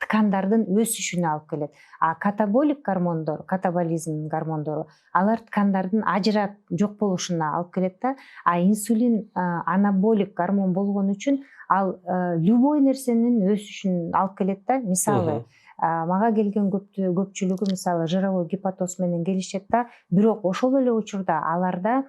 ткандардын өсүшүнө алып келет. А катаболик гормондор, катаболизм гормондору, алар ткандардын ажырап жок болушуна алып келет да. А инсулин анаболик гормон болгон үчүн ал любой нерсенин өсүшүн алып келет да. Мисалы, мага келген көпчүлүгү мисалы жировой гепатоз менен келишет да, бирок ошол эле учурда аларда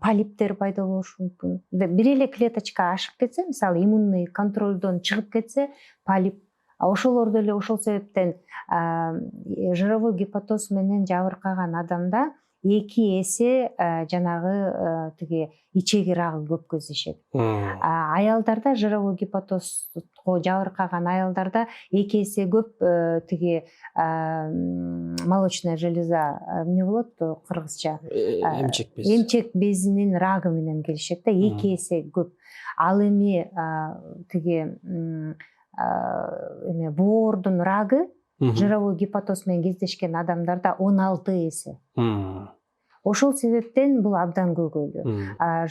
полиптер пайда болушу мүмкүн. Бир эле клеточка ашып кетсе, мисалы иммунный контролдон чыгып кетсе, полип. Ошолорду эле ошол себептен жировой гепатоз менен жабыркаган адамда 2 эсе жанагы тиги ичеги рагы көп кездешет. Аялдарда жировой гепатозго жабыркаган аялдарда 2 эсе көп тиги молочная железа эмне болот кыргызча? Эмчек безинин рагы менен келишет да, 2 эсе көп. Ал эми тиги боордун рагы жировой гепатоз менен кездешкен адамдарда 16 эсе. Ошол себептен бул абдан көйгөйлүү.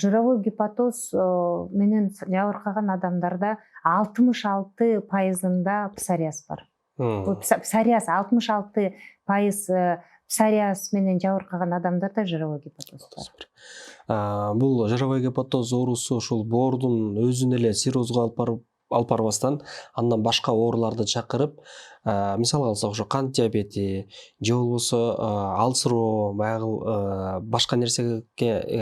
Жировой гепатоз менен жабыркаган адамдарда 66%-ында псориаз бар. Псориаз 66% псориаз менен жабыркаган адамдарда жировой гепатоз бар. Бул жировой гепатоз оорусу ушул боордун өзүн эле циррозго алып барбастан, андан башка ооруларды чакырып, мисалга алсак, ошо кант диабети же болбосо алсыроо, баягы башка нерсеге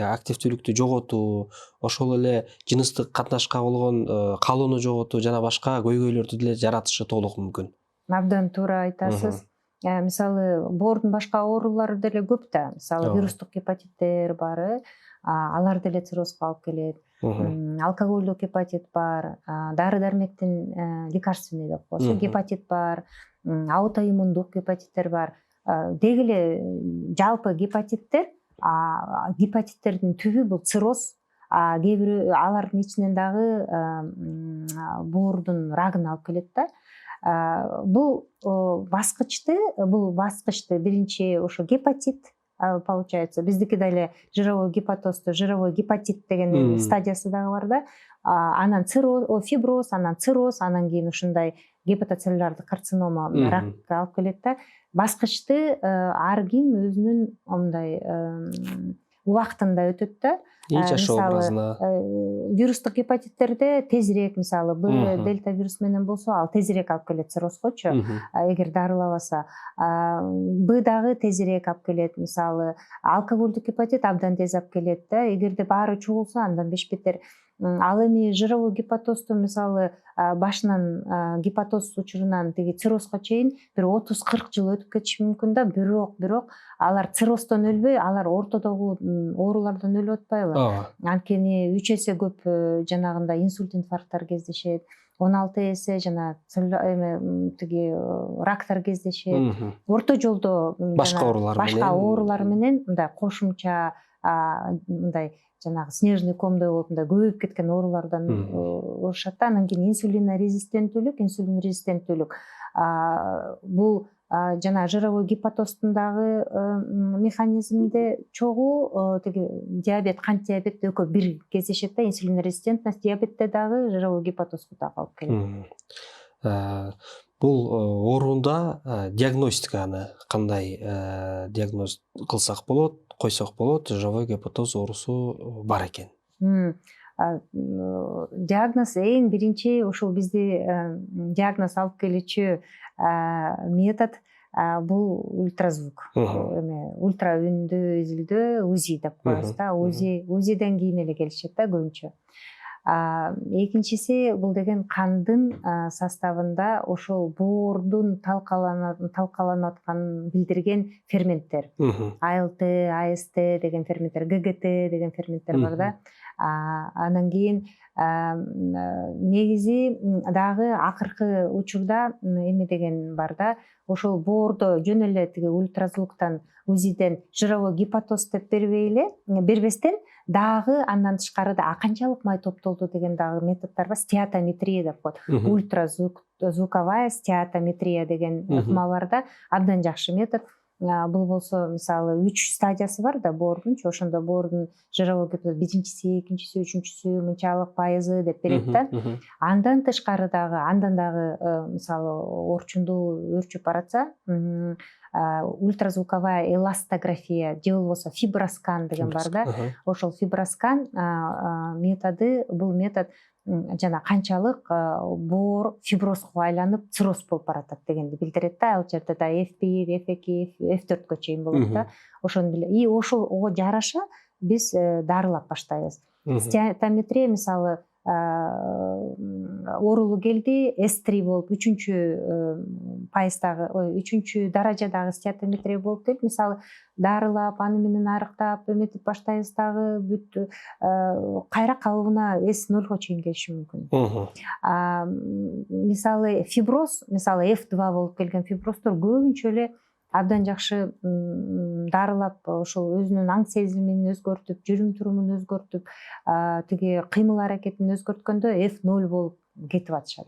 активдүүлүктү жоготуу, ошол эле жыныстык катнашка болгон каалоону жоготуу жана башка көйгөйлөрдү деле жаратышы толук мүмкүн. Абдан туура айтасыз. Мисалы, боордун башка оорулары деле көп да. Мисалы, вирустук гепатиттер бар, алар деле циррозго алып келет. Алкоголдук гепатит бар, дары-дармектин лекарственный деп коебуз, гепатит бар, аутоиммундук гепатиттер бар. Деги эле жалпы гепатиттердин түбү бул цирроз, кээ бирөө алардын ичинен дагы боордун рагын алып келет да. Бул баскычты биринчи ошо гепатит получается. Биздики деле жировой гепатозду жировой гепатит деген стадиясы дагы бар да. Анан фиброз, анан цирроз, анан кийин ушундай гепатоцеллярдык карцинома ракка алып келет да. Баскычты ар ким өзүнүн мындай убактында өтөт да. Мисалы, вирустук гепатиттерде тезирээк, мисалы, Б дельта вирус менен болсо, ал тезирээк алып келет циррозгочу, эгер дарылабаса. Б дагы тезирээк алып келет, мисалы, алкоголдук гепатит абдан тез алып келет да, эгерде баары чогулса, андан беш бетер. Ал эми жировой гепатозду мисалы башынан гепатоз учурунан тиги циррозго чейин бир 30-40 жыл өтүп кетиши мүмкүн да, бирок алар цирроздон өлбөй, алар ортодогу оорулардан өлүп атпайбы? Анткени 3 эсе көп жанагындай инсульт инфаркттар кездешет, 16 эсе жана тиги рактар кездешет. Орто жолдо башка оорулар менен мындай кошумча мындай жанагы снежный комдой болуп мындай көбөйүп кеткен оорулардан урушат да. Анан кийин инсулин резистенттүүлүк бул жана жировой гепатоздун дагы механизминде чогуу тиги диабет, кант диабет экөө бир кездешет да. Инсулин резистентность диабетте дагы жировой гепатозго дагы алып келет. Бул оорунда диагностиканы кандай диагноз кылсак болот, койсок болот, жировой гепатоз оорусу бар экен? Диагноз эң биринчи ушул бизди диагноз алып келүүчү метод бул ультразвук. Ультра үндүү изилдөө, УЗИ деп коебуз да. УЗИден кийин эле келишет да көбүнчө. Экинчиси бул деген кандын составында ошол боордун талкаланып атканын билдирген ферменттер. АЛТ, АСТ деген ферменттер, ГГТ деген ферменттер бар да. Анан кийин негизи дагы акыркы учурда эме деген бар да, ошол боордо жөн эле тиги ультразвуктан УЗИден жировой гепатоз деп бербестен дагы андан тышкары да канчалык май топтолду деген дагы методдор бар, стеатометрия деп коет. Ультразвуковая стеатометрия деген ыкма бар да, абдан жакшы метод. Бул болсо мисалы 3 стадиясы бар да боордунчу, ошондо боордун жировой гепатоз биринчиси, экинчиси, үчүнчүсү мынчалык пайызы деп берет да. Андан тышкары дагы мисалы орчунду өөрчүп баратса, ультразвуковая эластография же болбосо фиброскан деген бар да. Ошол фиброскан методу, бул метод жана канчалык боор фиброзго айланып цирроз болуп баратат дегенди билдирет да. Ал жерде да F1, F2, F4 чейин болот да. Ошону биле. И ошого жараша биз дарылап баштайбыз. Стеатометрия мисалы оорулуу келди, S3 болуп, 3-үчүнчү даражадагы стеатометрия болуп келип, мисалы дарылап, аны менен арыктап, эметип баштайбыз дагы бүт кайра калыбына S0 чейин келиши мүмкүн. Мисалы фиброз, мисалы F2 болуп келген фиброздор көбүнчө эле абдан жакшы дарылап, ошол өзүнүн аң сезимин өзгөртүп, жүрүм турумун өзгөртүп, тиги кыймыл аракетин өзгөрткөндө F0 болуп кетип атышат.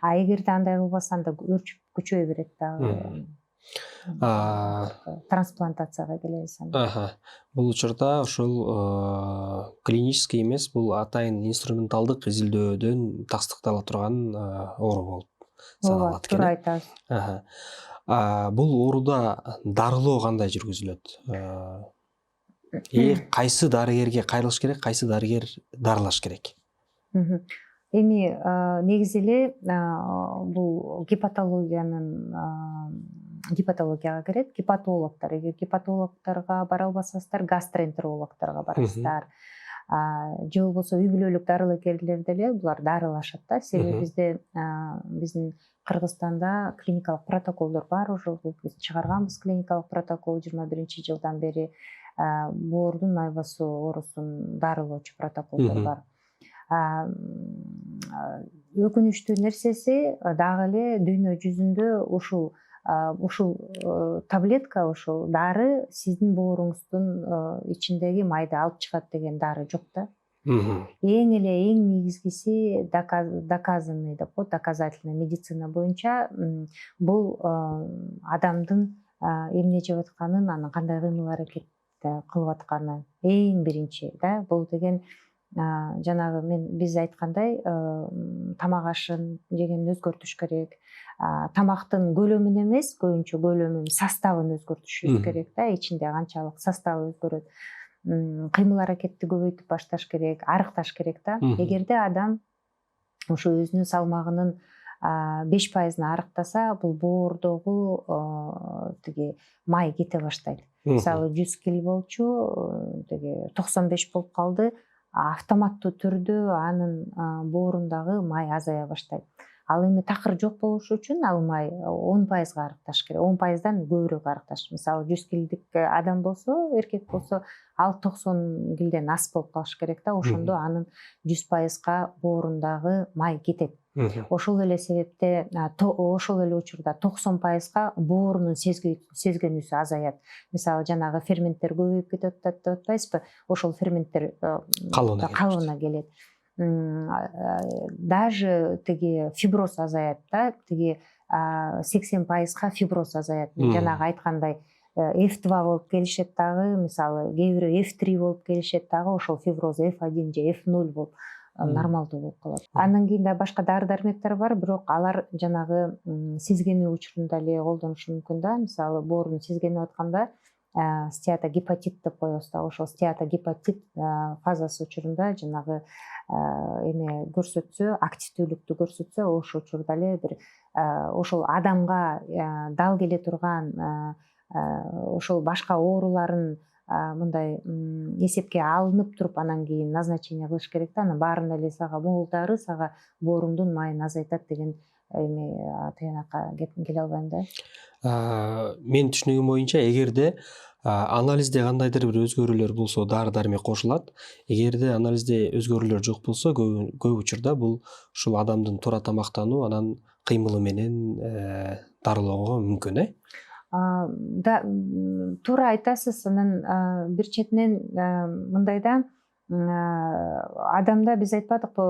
Эгерде андай кылбаса, анда өөрчүп күчөй берет дагы. Трансплантацияга келебиз. Бул учурда ошол клинический эмес, бул атайын инструменталдык изилдөөдөн тастыктала турган оору болуп саналат экен. Туура айтасыз. Бул ооруда дарылоо кандай жүргүзүлөт? Кайсы дарыгерге кайрылыш керек, кайсы дарыгер дарылаш керек? Эми негизи эле бул гепатологияга кирет. Гепатологдор, эгер гепатологдорго бара албасаңыздар, гастроэнтерологдорго барасыздар. Же болбосо үй бүлөлүк дарыгерлер деле булар дарылашат да. Себеби бизде биздин Кыргызстанда клиникалык протоколдор бар, ошол биз чыгарганбыз клиникалык протокол 21-жылдан бери боордун майбасуу оорусун дарылоочу протоколдор бар. Өкүнүчтүү нерсеси дагы эле дүйнө жүзүндө ушул таблетка, ушул дары сиздин бооруңуздун ичиндеги майды алып чыгат деген дары жок да. Эң негизгиси доказанный деп коет, доказательный медицина боюнча бул адамдын эмне жеп атканын, анын кандай кыймыл аракет кылып атканы эң биринчи да. Бул деген жанагы биз айткандай тамак ашын жегенин өзгөртүш керек. Тамактын көлөмүн эмес, көбүнчө көлөмүн, составын өзгөртүшүбүз керек да. Ичинде канчалык составы өзгөрөт. Кыймыл аракетти көбөйтүп башташ керек, арыкташ керек да. Эгерде адам ошо өзүнүн салмагынын 5%-ын арыктаса, бул боордогу тиги май кете баштайт. Мисалы 100 кг болчу, тиги 95 болуп калды, автоматтуу түрдө анын боорундагы май азая баштайт. Ал эми такыр жок болуш үчүн ал май 10%-га арыкташ керек. 10%дан көбүрөөк арыкташ. Мисалы 100 кглдик адам болсо, эркек болсо, ал 90 кглден аз болуп калыш керек да. Ошондо анын 100%-га боорундагы май кетет. Ошол эле себепте, ошол эле учурда 90%-га боорунун сезгенүүсү азаят. Мисалы жанагы ферменттер көбөйүп кетип атат деп атпайсызбы? Ошол ферменттер калыбына келет. Даже тиги фиброз азаят да, тиги 80%-га фиброз азаят. Жанагы айткандай F2 болуп келишет дагы, мисалы кээ бирөө F3 болуп келишет дагы, ошол фиброз F1 же F0 болуп нормалдуу болуп калат. Андан кийин да башка дары-дармектер бар, бирок алар жанагы сезгенүү учурунда эле колдонушу мүмкүн да. Мисалы боорун сезгенип атканда стеатогепатит деп коебуз да. Ошол стеатогепатит фазасы учурунда жанагы эме көрсөтсө, активдүүлүктү көрсөтсө, ошол учурда эле бир ошол адамга дал келе турган ошол башка ооруларын мындай эсепке алынып туруп, анан кийин назначение кылыш керек да. Анан баарын эле сага могул дары сага бооруңдун майын азайтат деген эме тыянакка келе албайм да. Мен түшүнүгүм боюнча, эгерде Анализде кандайдыр бир өзгөрүүлөр болсо дары дармек кошулат. Эгерде анализде өзгөрүүлөр жок болсо, көп учурда бул ушул адамдын туура тамактануу, анан кыймылы менен дарылоого мүмкүн, Туура айтасыз. Анан бир четинен мындай да, адамда биз айтпадыкпы,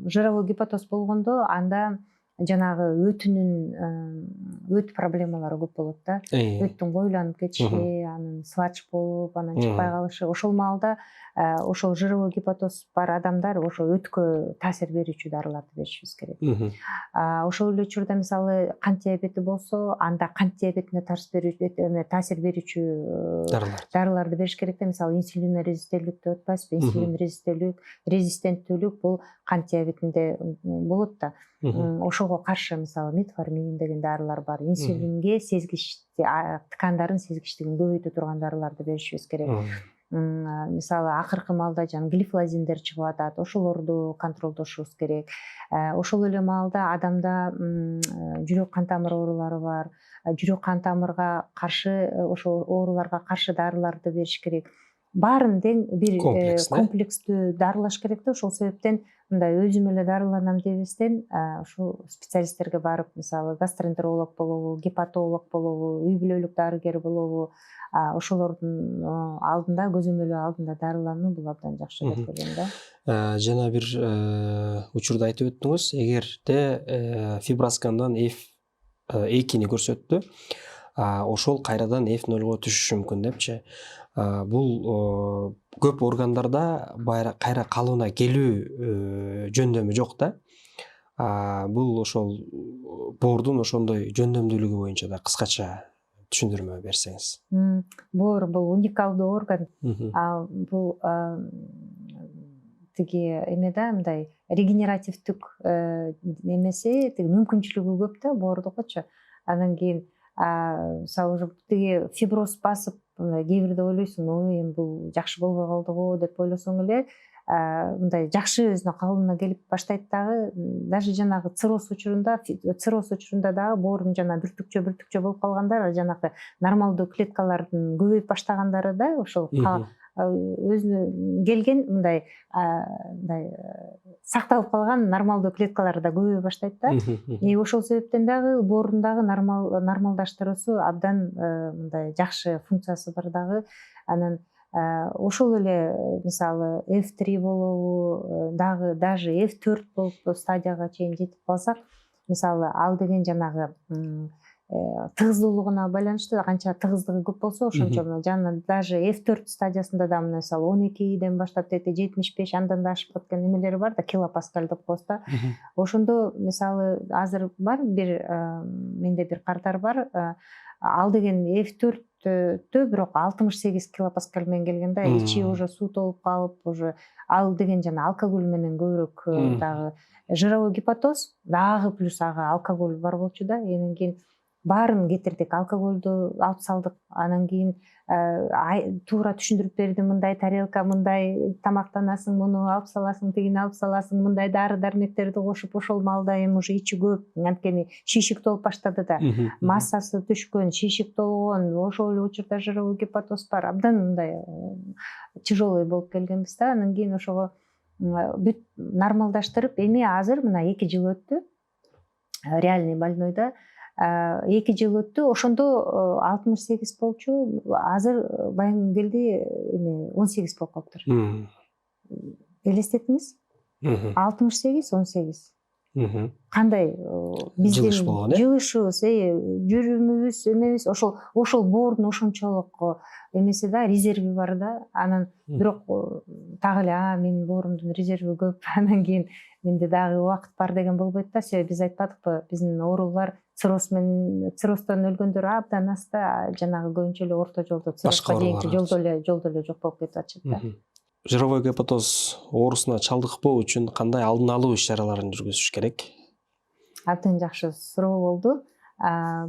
жировой гепатоз болгондо анда жанагы өт проблемалары көп болот да. Өттүн коюланып кетиши, анан свач болуп, анан чыкпай калышы. Ошол маалда ошол жировой гепатоз бар адамдар ошо өткө таасир берүүчү дарыларды беришибиз керек. Ошол эле учурда мисалы кант диабети болсо, анда кант диабетине таасир берүүчү дарыларды бериш керек да. Мисалы инсулин резисттүүлүк деп атпайсызбы? Инсулин резистенттүүлүк бул кант диабетинде болот да. Ошого каршы мисалы метформин деген дарылар бар. Инсулинге ткандардын сезгичтигин көбөйтө турган дарыларды беришибиз керек. Мисалы акыркы маалда глифлозиндер чыгып атат, ошолорду контролдошубуз керек. Ошол эле маалда адамда жүрөк кан тамыр оорулары бар. Жүрөк кан тамырга каршы, ошол ооруларга каршы дарыларды бериш керек. Баарын тең бир комплекстүү дарылаш керек да. Ошол себептен мындай өзүм эле дарыланам дебестен, ушул специалисттерге барып, мисалы гастроэнтеролог болобу, гепатолог болобу, үй бүлөлүк дарыгер болобу, ошолордун алдында, көзөмөлү алдында дарылануу бул абдан жакшы деп ойлойм да. Жана бир учурда айтып өттүңүз, эгерде фиброскандан F2 көрсөттү, ошол кайрадан F0 түшүшү мүмкүн депчи. Бул көп органдарда кайра калыбына келүү жөндөмү жок да. Бул ошол боордун ошондой жөндөмдүүлүгү боюнча да кыскача түшүндүрмө берсеңиз. Боор бул уникалдуу орган. Бул тиги эме да, мындай регенеративдик немеси, тиги мүмкүнчүлүгү көп да боордукучу. Анан кийин мисалы уже тиги фиброз басып, кээ бирде ойлойсуң, эми бул жакшы болбой калды го деп ойлосоң эле, мындай жакшы өзүнө калыбына келип баштайт дагы. Даже жанагы цирроз учурунда дагы боордун жана бүртүкчө болуп калгандар, жанагы нормалдуу клеткалардын көбөйүп баштагандары да, ошол өзүнө келген мындай сакталып калган нормалдуу клеткалар да көбөйө баштайт да. Ошол себептен дагы боордун нормалдаштыруусу абдан мындай жакшы функциясы бар дагы. Анан ошол эле мисалы F3 болобу, даже F4 болуп стадияга чейин жетип калсак, мисалы ал деген жанагы тыгыздуулугуна байланыштуу. Канча тыгыздыгы көп болсо, ошончо жана даже F4 стадиясында да мисалы 12ден баштап 75, андан да ашып кеткен эмелери бар да, килопаскаль деп коебуз да. Ошондо мисалы азыр бар бир менде бир кардар бар, ал деген F4-тө бирок 68 килопаскаль менен келген да. Ичи уже суу толуп калып, уже ал деген жана алкоголь менен көбүрөөк дагы. Жировой гепатоз дагы плюс ага алкоголь бар болчу да. Анан кийин баарын кетирдик, алкоголду алып салдык. Анан кийин туура түшүндүрүп берди, мындай тарелка, мындай тамактанасың, муну алып саласың, тигини алып саласың, мындай дары дармектерди кошуп, ошол маалда эми уже ичи көп, анткени шишик толуп баштады да, массасы түшкөн, шишик толгон, ошол эле учурда жировой гепатоз бар, абдан мындай тяжелый болуп келгенбиз да. Анан кийин ошого бүт нормалдаштырып, эми азыр мына 2 жыл өттү, реальный больнойда 2 жыл өттү. Ошондо 68 болчу, азыр баягы келди эме 18 болуп калыптыр. Элестетиңиз? 68, 18. Кандай биздин жылышыбыз, жүрүмүбүз, эмебиз, ошол боордун ошончолук эмеси да, резерви бар да. Анан бирок так эле менин боорумдун резерви көп, анан кийин менде дагы убакыт бар деген болбойт да. Себеби биз айтпадыкпы, биздин оорулар цирроздон өлгөндөр абдан аз да, жанагы көбүнчө эле орто жолдо циррозго чейинки жолдо эле жок болуп кетип атышат да. Жировой гепатоз оорусуна чалдыкпоо үчүн кандай алдын алуу иш-чараларын жүргүзүш керек? Абдан жакшы суроо болду.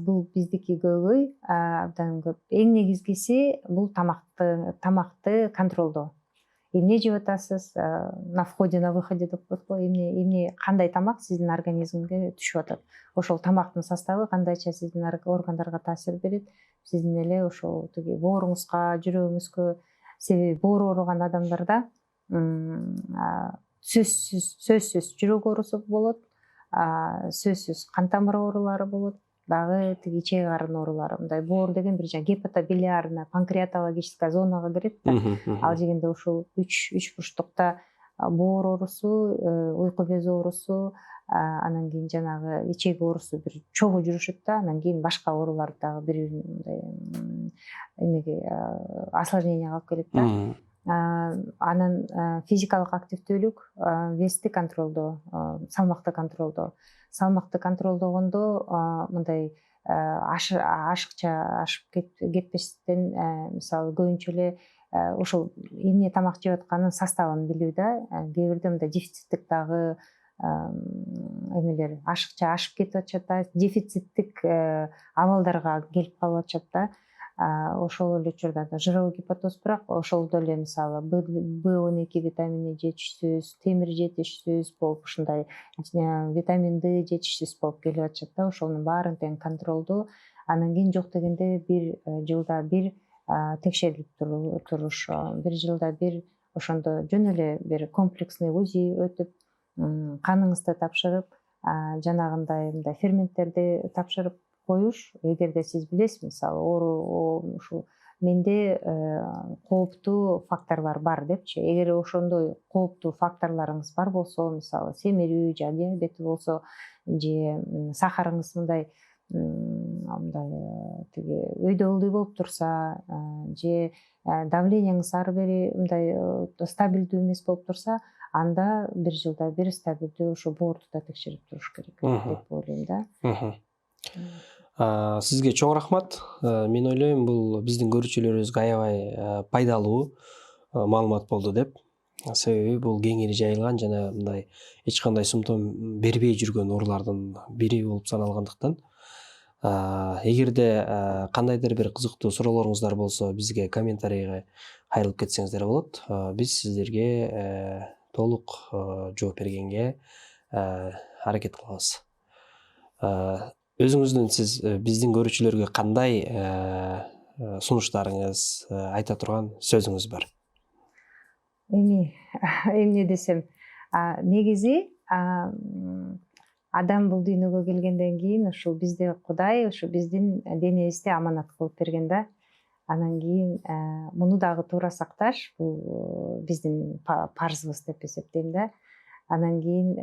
Бул биздики көйгөй абдан көп. Эң негизгиси бул тамакты контролдоо. эмне жеп атасыз, на входе на выходе деп коет го, эмне кандай тамак сиздин организмге түшүп атат, ошол тамактын составы кандайча сиздин органдарга таасир берет, сиздин эле ошол тиги бооруңузга, жүрөгүңүзгө. Себеби боору ооруган адамдарда сөзсүз жүрөк оорусу болот, сөзсүз кан тамыр оорулары болот, дагы тиги ичек карын оорулары. Мындай боор деген бир гепатобилиарная, панкреатологическая зонага кирет да. Ал дегенде ушул үч бурчтукта боор оорусу, уйку без оорусу, анан кийин жанагы ичек оорусу бир чогуу жүрүшөт да, анан кийин башка оорулар дагы бир эмеге осложненияга алып келет да. Анан физикалык активдүүлүк, вести контролдоо, салмакты контролдоо. Салмакты контролдогондо мындай ашыкча ашып кетпестен, мисалы көбүнчө эле ошол эмне тамак жеп атканын составын билүү да. Кээ бирде мындай дефициттик дагы эмелер ашыкча ашып кетип атышат да, дефициттик абалдарга келип калып атышат да. Ошол эле учурда жировой гепатоз, бирок ошолдо эле мисалы B12 витамини жетишсиз, темир жетишсиз болуп, ушундай витамин D жетишсиз болуп келип атышат да. Ошонун баарын тең контролдоо. Анан кийин жок дегенде бир жылда бир текшерилип туруш, бир жылда бир ошондо жөн эле бир комплексный УЗИ өтүп, каныңызды тапшырып, жанагындай мындай ферменттерди тапшырып коюш. Эгерде сиз билесиз, мисалы оору ушул менде кооптуу факторлор бар депчи, эгер ошондой кооптуу факторлоруңуз бар болсо, мисалы семирүү же диабети болсо, же сахарыңыз мындай тиги өйдөлдүү болуп турса, же давлениеңиз ары бери мындай стабилдүү эмес болуп турса, анда бир жылда бир стабилдүү ошо боорду да текшерип туруш керек деп ойлойм да. Сизге чоң рахмат. Мен ойлойм, бул биздин көрүүчүлөрүбүзгө аябай пайдалуу маалымат болду деп. Себеби бул кеңири жайылган жана мындай эч кандай симптом бербей жүргөн оорулардын бири болуп саналгандыктан, эгерде кандайдыр бир кызыктуу суроолоруңуздар болсо, бизге комментарийге кайрылып кетсеңиздер болот. Биз сиздерге толук жооп бергенге аракет кылабыз. Өзүңүздүн сиз биздин көрүүчүлөргө кандай сунуштарыңыз, айта турган сөзүңүз бар? Эмне десем, негизи адам бул дүйнөгө келгенден кийин ушул бизде Кудай ушу биздин денебизди аманат кылып берген да. Анан кийин муну дагы туура сакташ бул биздин парзыбыз деп эсептейм да. Анан кийин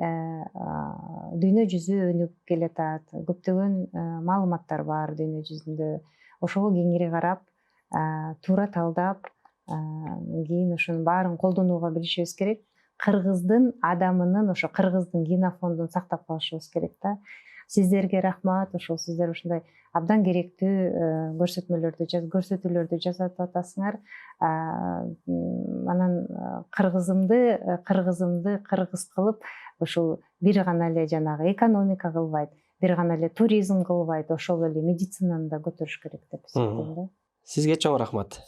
дүйнө жүзү өнүгүп келатат, көптөгөн маалыматтар бар дүйнө жүзүндө. Ошого кеңири карап, туура талдап, кийин ошонун баарын колдонууга билишибиз керек. Кыргыздын адамынын, ошо кыргыздын генофондун сактап калышыбыз керек да. Сиздерге рахмат, ошол сиздер ушундай абдан керектүү көрсөтүүлөрдү жасап атасыңар. Анан кыргызымды кыргыз кылып, ушул бир гана эле жанагы экономика кылбайт, бир гана эле туризм кылбайт, ошол эле медицинаны да көтөрүш керек деп эсептейм да. Сизге чоң рахмат.